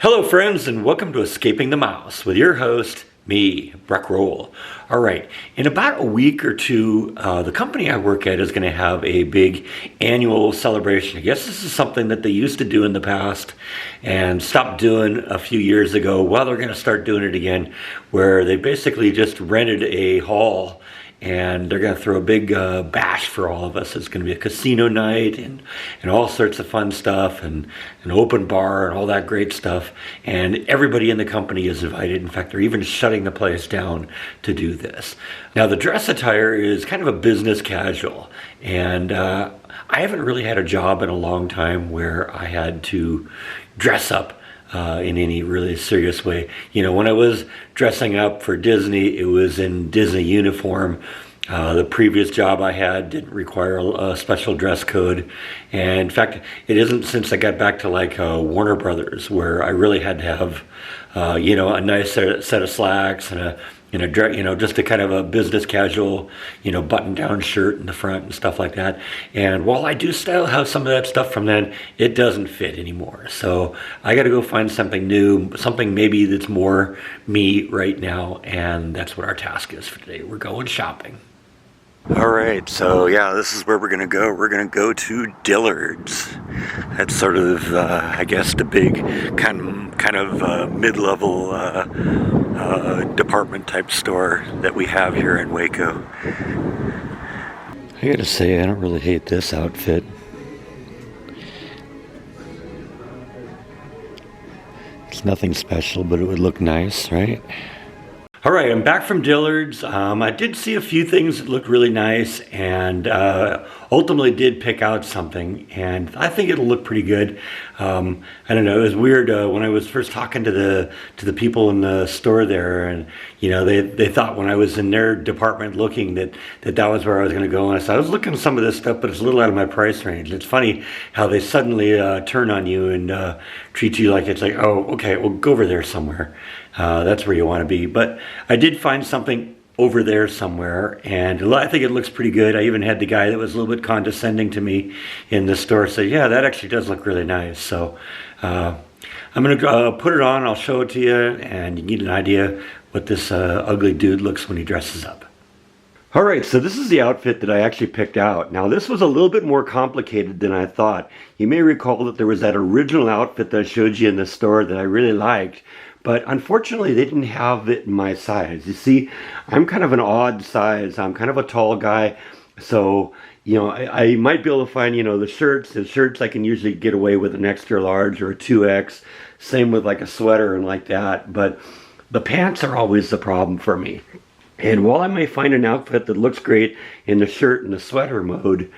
Hello friends, and welcome to Escaping the Mouse with your host, me, Breck Roll. All right, in about a week or two, the company I work at is going to have a big annual celebration. I guess this is something that they used to do in the past and stopped doing a few years ago. Well, they're going to start doing it again, where they basically just rented a hall and they're going to throw a big bash for all of us. It's going to be a casino night and all sorts of fun stuff and an open bar and all that great stuff. And everybody in the company is invited. In fact, they're even shutting the place down to do this. Now, the dress attire is kind of a business casual. And I haven't really had a job in a long time where I had to dress up in any really serious way. You know, when I was dressing up for Disney, it was in Disney uniform. The previous job I had didn't require a special dress code. And in fact, it isn't since I got back to like Warner Brothers where I really had to have, a nice set of slacks and a just a kind of a business casual, button-down shirt in the front and stuff like that. And while I do still have some of that stuff from then, it doesn't fit anymore. So I got to go find something new, something maybe that's more me right now. And that's what our task is for today. We're going shopping. All right, so yeah, this is where we're gonna go. We're gonna go to Dillards. That's sort of, I guess, the big kind of mid-level department type store that we have here in Waco. I gotta say, I don't really hate this outfit. It's nothing special, but it would look nice, right? All right, I'm back from Dillard's. I did see a few things that looked really nice and ultimately did pick out something, and I think it'll look pretty good. I don't know, it was weird when I was first talking to the people in the store there, and they thought when I was in their department looking that was where I was going to go, and I said I was looking at some of this stuff, but it's a little out of my price range. It's funny how they suddenly turn on you and treat you like it's like, oh, okay, well, go over there somewhere. That's where you want to be. But I did find something over there somewhere, and I think it looks pretty good. I even had the guy that was a little bit condescending to me in the store say, yeah, that actually does look really nice. So I'm going to put it on, I'll show it to you, and you get an idea what this ugly dude looks when he dresses up. All right, so this is the outfit that I actually picked out. Now, this was a little bit more complicated than I thought. You may recall that there was that original outfit that I showed you in the store that I really liked, but unfortunately, they didn't have it in my size. You see, I'm kind of an odd size. I'm kind of a tall guy. So, I might be able to find, the shirts I can usually get away with an extra large or a 2X. Same with like a sweater and like that. But the pants are always the problem for me. And while I may find an outfit that looks great in the shirt and the sweater mode,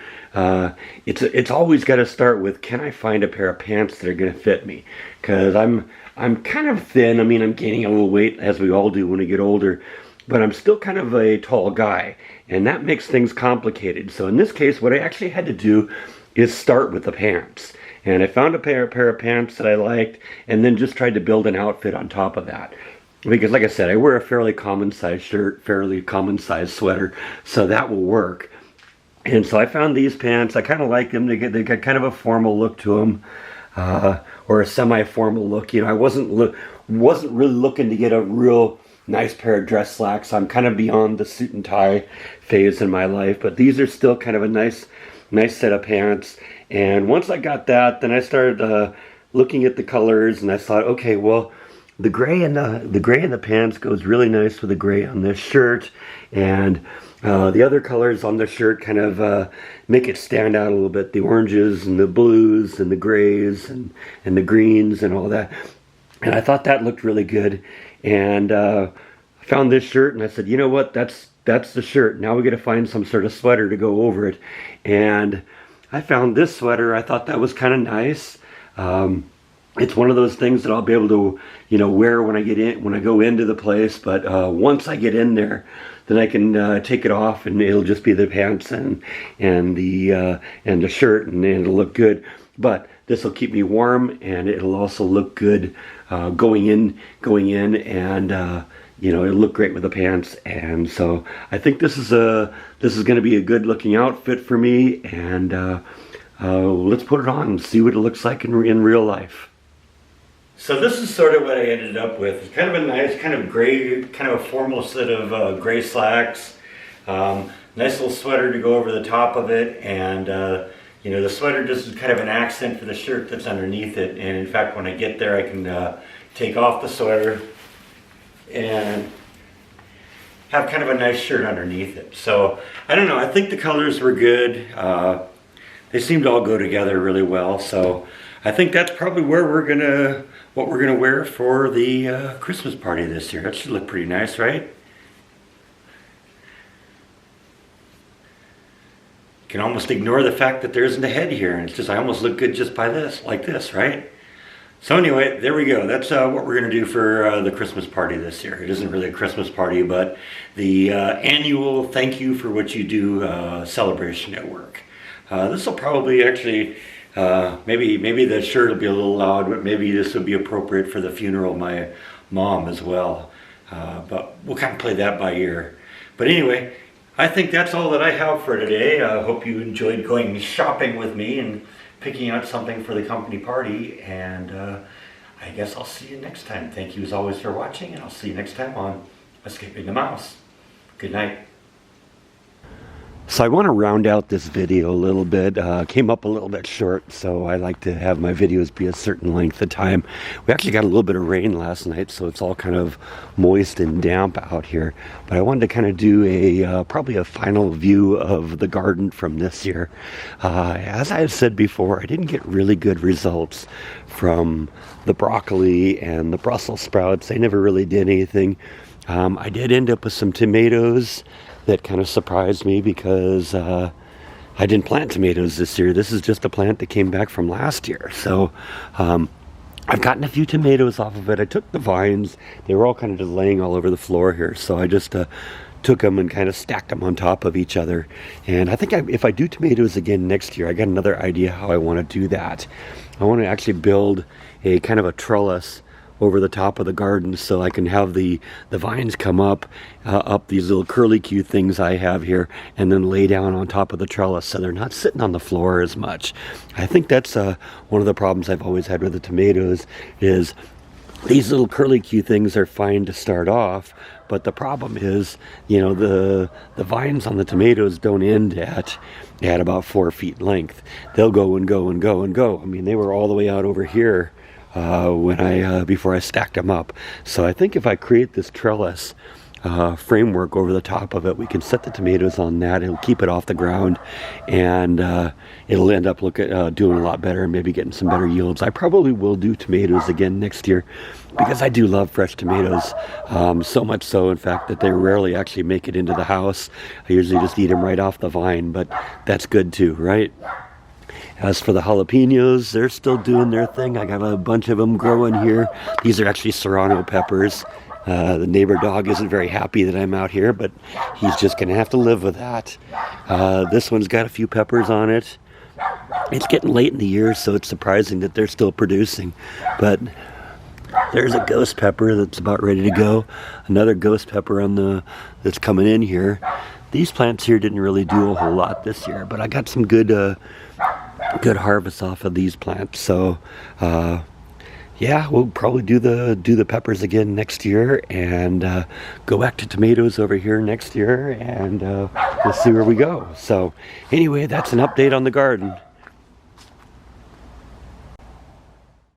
it's always got to start with, can I find a pair of pants that are going to fit me? Because I'm kind of thin. I mean, I'm gaining a little weight, as we all do when we get older, but I'm still kind of a tall guy, and that makes things complicated. So in this case, what I actually had to do is start with the pants. And I found a pair of pants that I liked, and then just tried to build an outfit on top of that. Because like I said, I wear a fairly common size shirt, fairly common size sweater, so that will work. And so I found these pants. I kind of like them. They got kind of a formal look to them, or a semi-formal look. I wasn't really looking to get a real nice pair of dress slacks. I'm kind of beyond the suit and tie phase in my life, but these are still kind of a nice set of pants. And once I got that, then I started looking at the colors, and I thought, okay, well, the gray in the pants goes really nice with the gray on this shirt, and the other colors on the shirt kind of make it stand out a little bit. The oranges and the blues and the grays and the greens and all that. And I thought that looked really good. And I found this shirt and I said, you know what, that's the shirt. Now we got to find some sort of sweater to go over it. And I found this sweater. I thought that was kind of nice. It's one of those things that I'll be able to, wear when I go into the place. But once I get in there, then I can take it off, and it'll just be the pants and the shirt, and it'll look good. But this will keep me warm, and it'll also look good going in, and it'll look great with the pants. And so I think this is going to be a good looking outfit for me. And let's put it on and see what it looks like in real life. So this is sort of what I ended up with. It's kind of a nice, kind of gray, kind of a formal set of gray slacks. Nice little sweater to go over the top of it, and you know, the sweater just is kind of an accent for the shirt that's underneath it. And in fact, when I get there, I can take off the sweater and have kind of a nice shirt underneath it. So I don't know, I think the colors were good. They seem to all go together really well. So I think that's probably where what we're gonna wear for the Christmas party this year. That should look pretty nice, right? You can almost ignore the fact that there isn't a head here, and it's just, I almost look good just by this, like this, right? So anyway, there we go. That's what we're gonna do for the Christmas party this year. It isn't really a Christmas party, but the annual thank you for what you do celebration at work. This will probably actually, maybe the shirt will be a little loud, but maybe this would be appropriate for the funeral of my mom as well. But we'll kind of play that by ear. But anyway, I think that's all that I have for today. I hope you enjoyed going shopping with me and picking out something for the company party. And I guess I'll see you next time. Thank you as always for watching, and I'll see you next time on Escaping the Mouse. Good night. So I want to round out this video a little bit. Came up a little bit short, so I like to have my videos be a certain length of time. We actually got a little bit of rain last night, so it's all kind of moist and damp out here. But I wanted to kind of do a probably a final view of the garden from this year. As I have said before, I didn't get really good results from the broccoli and the Brussels sprouts. They never really did anything. I did end up with some tomatoes that kind of surprised me because I didn't plant tomatoes this year. This is just a plant that came back from last year. So I've gotten a few tomatoes off of it. I took the vines. They were all kind of just laying all over the floor here. So I just took them and kind of stacked them on top of each other. And I think if I do tomatoes again next year, I got another idea how I want to do that. I want to actually build a kind of a trellis over the top of the garden so I can have the vines come up these little curly-Q things I have here, and then lay down on top of the trellis so they're not sitting on the floor as much. I think that's one of the problems I've always had with the tomatoes is these little curly-Q things are fine to start off, but the problem is, you know, the vines on the tomatoes don't end at about 4 feet length. They'll go and go and go and go. I mean, they were all the way out over here before I stacked them up. So I think if I create this trellis framework over the top of it, we can set the tomatoes on that. It'll keep it off the ground, and it'll end up doing a lot better, maybe getting some better yields. I probably will do tomatoes again next year because I do love fresh tomatoes, so much so in fact that they rarely actually make it into the house. I usually just eat them right off the vine, but that's good too, right? As for the jalapenos, they're still doing their thing. I got a bunch of them growing here. These are actually serrano peppers. The neighbor dog isn't very happy that I'm out here, but he's just going to have to live with that. This one's got a few peppers on it. It's getting late in the year, so it's surprising that they're still producing. But there's a ghost pepper that's about ready to go. Another ghost pepper that's coming in here. These plants here didn't really do a whole lot this year, but I got some good harvests off of these plants. So yeah, we'll probably do the peppers again next year, and go back to tomatoes over here next year, and we'll see where we go. So anyway, that's an update on the garden.